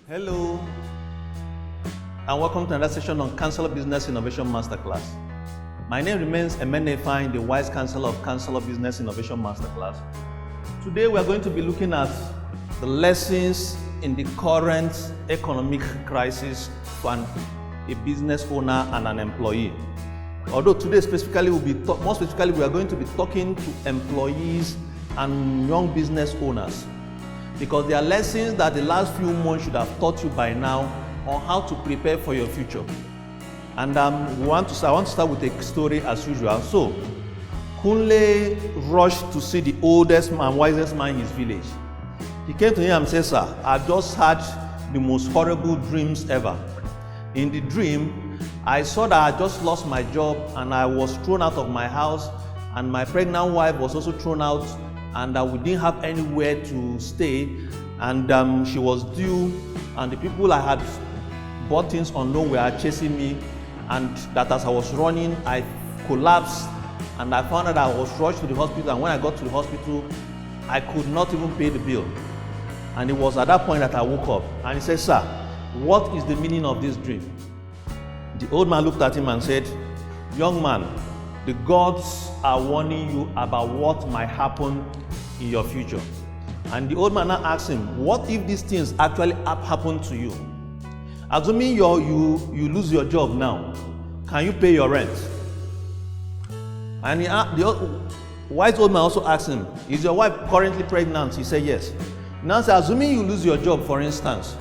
Hello, and welcome to another session on Counselor Business Innovation Masterclass. My name remains Emene Fine, the Vice Chancellor of Counselor Business Innovation Masterclass. Today we are going to be looking at the lessons in the current economic crisis for a business owner and an employee. Although today specifically more specifically we are going to be talking to employees and young business owners, because there are lessons that the last few months should have taught you by now on how to prepare for your future. And I want to start with a story as usual. So, Kunle rushed to see the oldest man, wisest man in his village. He came to him and said, "Sir, I just had the most horrible dreams ever. In the dream, I saw that I just lost my job and I was thrown out of my house, and my pregnant wife was also thrown out, and we didn't have anywhere to stay, and she was due, and the people I had bought things on loan were chasing me, and that as I was running, I collapsed, and I found out I was rushed to the hospital, and when I got to the hospital, I could not even pay the bill." And it was at that point that I woke up, and he said, "Sir, what is the meaning of this dream?" The old man looked at him and said, "Young man, the gods are warning you about what might happen in your future." And the old man now asked him, "What if these things actually happen to you? Assuming you lose your job now, can you pay your rent?" And the wise old man also asked him, "Is your wife currently pregnant?" He said, "Yes." Now say, assuming you lose your job, for instance,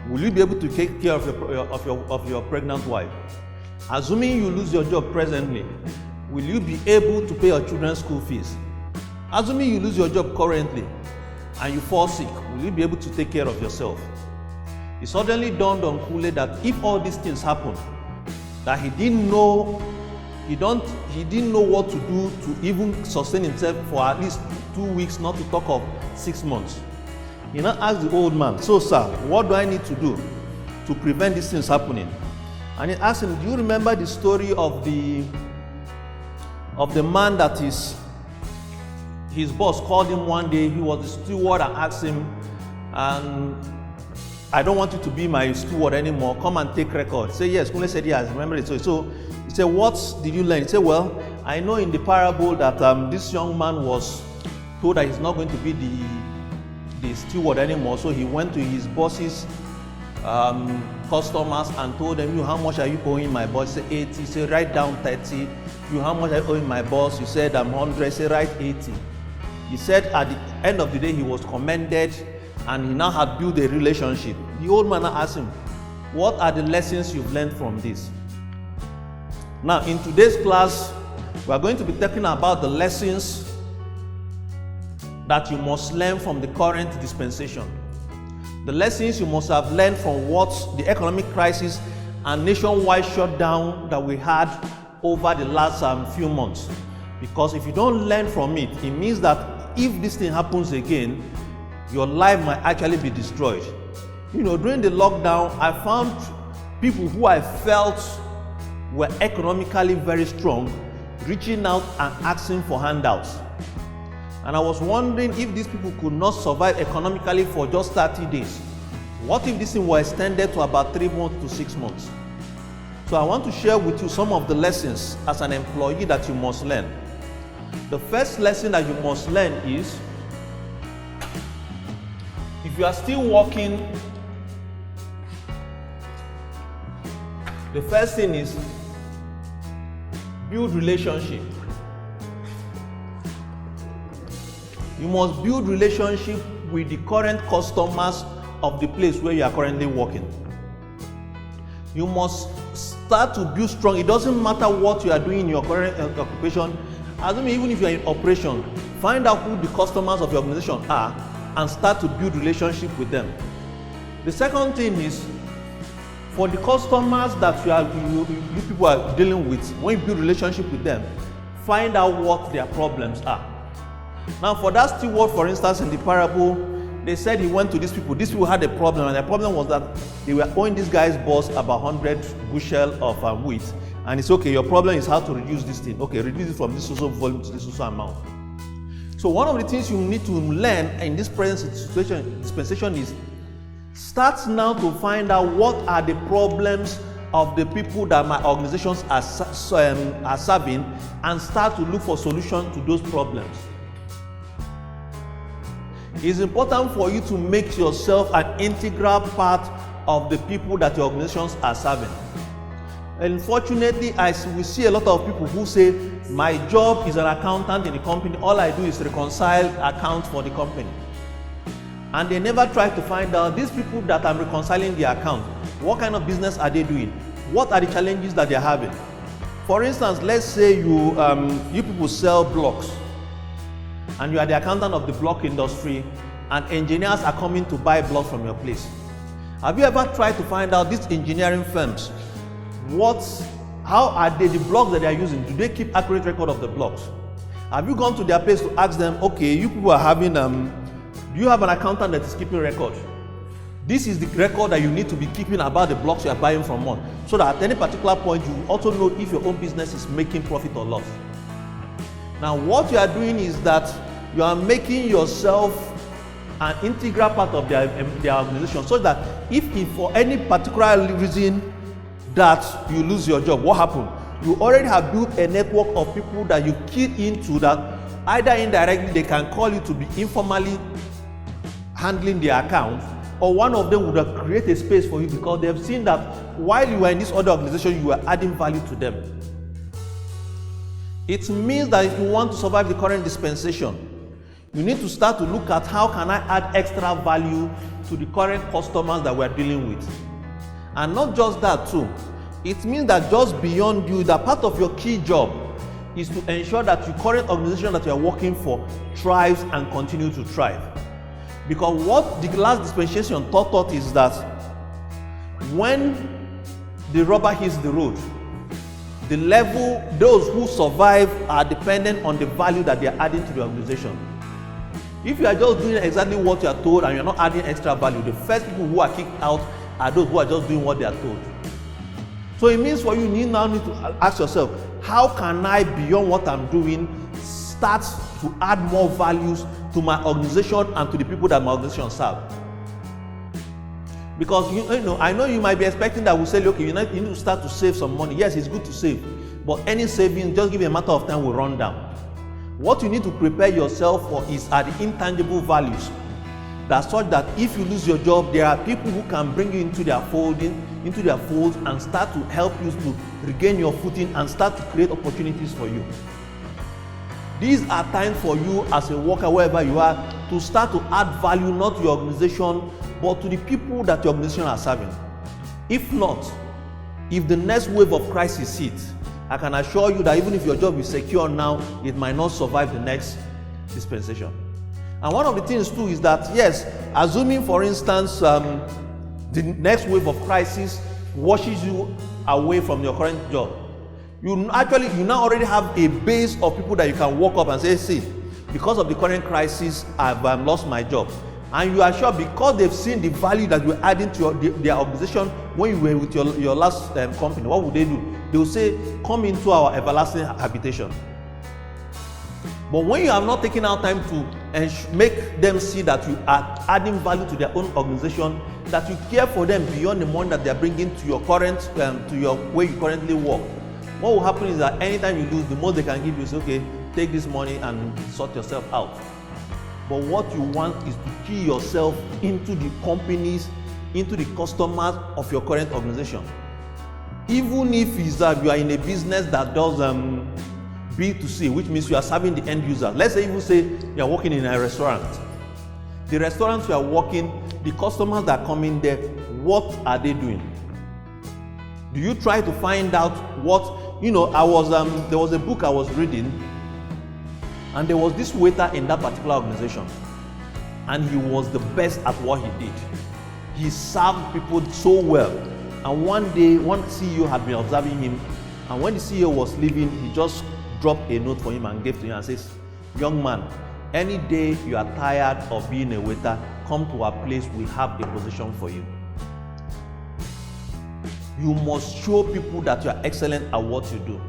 will you be able to take care of your pregnant wife? Assuming you lose your job presently, will you be able to pay your children's school fees? Assuming you lose your job currently and you fall sick, will you be able to take care of yourself? It suddenly dawned on Kunle that if all these things happen, that he didn't know what to do to even sustain himself for at least 2 weeks, not to talk of 6 months. He now asked the old man, "So sir, what do I need to do to prevent these things happening?" And he asked him, "Do you remember the story of the man that his boss called him one day? He was the steward and asked him, I don't want you to be my steward anymore. Come and take record." He said, "Yes." Kunle said, "Yes, I remember it." So he said, "What did you learn?" He said, "Well, I know in the parable that this young man was told that he's not going to be the steward anymore. So he went to his boss's customers and told them, 'You, how much are you owing my boss?' He said, 80. He said, 'Write down 30. You, how much are you owing my boss?' He said, 100. He said, 'Write 80. He said at the end of the day, he was commended and he now had built a relationship. The old man asked him, "What are the lessons you've learned from this?" Now, in today's class, we are going to be talking about the lessons that you must learn from the current dispensation. The lessons you must have learned from what the economic crisis and nationwide shutdown that we had over the last few months. Because if you don't learn from it, it means that if this thing happens again, your life might actually be destroyed. During the lockdown, I found people who I felt were economically very strong reaching out and asking for handouts. And I was wondering if these people could not survive economically for just 30 days. What if this thing were extended to about 3 months to 6 months? So I want to share with you some of the lessons as an employee that you must learn. The first lesson that you must learn is, if you are still working, the first thing is build relationship. You must build relationship with the current customers of the place where you are currently working. You must start to build strong. It doesn't matter what you are doing in your current occupation. Even if you are in operation, find out who the customers of your organization are and start to build relationship with them. The second thing is, for the customers that you people are dealing with, when you build relationship with them, find out what their problems are. Now, for that steward, for instance, in the parable, they said he went to these people. These people had a problem, and the problem was that they were owing this guy's boss about 100 bushel of wheat. And it's okay, your problem is how to reduce this thing. Okay, reduce it from this social volume to this social amount. So one of the things you need to learn in this present situation dispensation is Start now to find out what are the problems of the people that my organizations are serving, and start to look for solutions to those problems. It's important for you to make yourself an integral part of the people that your organizations are serving. Unfortunately, we see a lot of people who say, my job is an accountant in the company, all I do is reconcile accounts for the company. And they never try to find out, these people that I'm reconciling the account, what kind of business are they doing? What are the challenges that they're having? For instance, let's say you people sell blocks, and you are the accountant of the block industry, and engineers are coming to buy blocks from your place. Have you ever tried to find out these engineering firms, how are the blocks that they are using? Do they keep accurate record of the blocks? Have you gone to their place to ask them, okay, you people are having, do you have an accountant that is keeping record? This is the record that you need to be keeping about the blocks you are buying from one, so that at any particular point you also know if your own business is making profit or loss. Now what you are doing is that you are making yourself an integral part of their organization, so that if for any particular reason that you lose your job, what happened? You already have built a network of people that you key into, that either indirectly they can call you to be informally handling their account, or one of them would have created a space for you because they have seen that while you are in this other organization, you are adding value to them. It means that if you want to survive the current dispensation, you need to start to look at how can I add extra value to the current customers that we're dealing with. And not just that too, it means that just beyond you, that part of your key job is to ensure that your current organization that you are working for thrives and continue to thrive. Because what the last dispensation taught is that when the rubber hits the road, the level, those who survive are dependent on the value that they are adding to the organization. If you are just doing exactly what you are told and you are not adding extra value, the first people who are kicked out are those who are just doing what they are told. So it means for you, now need to ask yourself, how can I, beyond what I'm doing, start to add more values to my organization and to the people that my organization serve? Because you know, I know you might be expecting that we'll say, okay, you need to start to save some money. Yes, it's good to save, but any saving, just give it a matter of time, will run down. What you need to prepare yourself for are the intangible values, that such that if you lose your job, there are people who can bring you into their fold and start to help you to regain your footing and start to create opportunities for you. These are times for you as a worker, wherever you are, to start to add value, not to your organization, but to the people that your organization are serving. If not, if the next wave of crisis hits, I can assure you that even if your job is secure now, it might not survive the next dispensation. And one of the things too is that, yes, assuming for instance the next wave of crisis washes you away from your current job, you now already have a base of people that you can walk up and say, see, because of the current crisis, I've lost my job. And you are sure, because they've seen the value that you're adding to their organization when you were with your last company, what would they do? They will say, come into our everlasting habitation. But when you have not taken out time to make them see that you are adding value to their own organization, that you care for them beyond the money that they are bringing to your current, to your where you currently work, what will happen is that anytime you lose, the most they can give you is, okay, take this money and sort yourself out. But what you want is to key yourself into the companies, into the customers of your current organization. Even if it's that you are in a business that does B2C, which means you are serving the end user. Let's say you are working in a restaurant. The restaurants you are working, the customers that come in there, what are they doing? Do you try to find out what, there was a book I was reading, and there was this waiter in that particular organization, and he was the best at what he did. He served people so well. And one day, one CEO had been observing him, and when the CEO was leaving, he just dropped a note for him and gave to him and says, young man, any day you are tired of being a waiter, come to our place, we have a position for you. You must show people that you are excellent at what you do.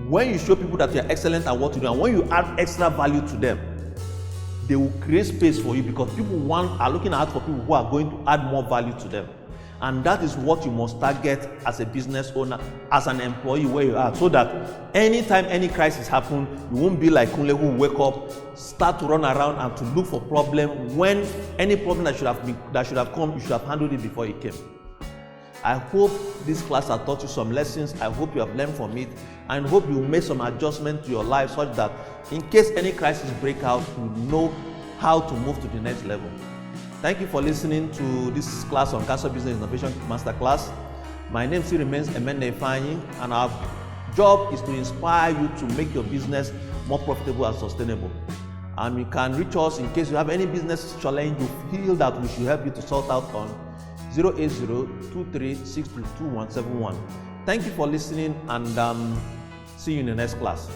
When you show people that you are excellent at what you do, and when you add extra value to them, they will create space for you, because people are looking out for people who are going to add more value to them. And that is what you must target as a business owner, as an employee where you are, so that anytime any crisis happens, you won't be like Kunle, who will wake up, start to run around and to look for problem, when any problem that should have come, you should have handled it before it came. I hope this class has taught you some lessons. I hope you have learned from it, and hope you make some adjustment to your life such that in case any crisis break out, you know how to move to the next level. Thank you for listening to this class on Council Business Innovation Masterclass. My name still remains Emene Ifeanyi, and our job is to inspire you to make your business more profitable and sustainable. And you can reach us in case you have any business challenge you feel that we should help you to sort out on 080-23622171. Thank you for listening, and see you in the next class.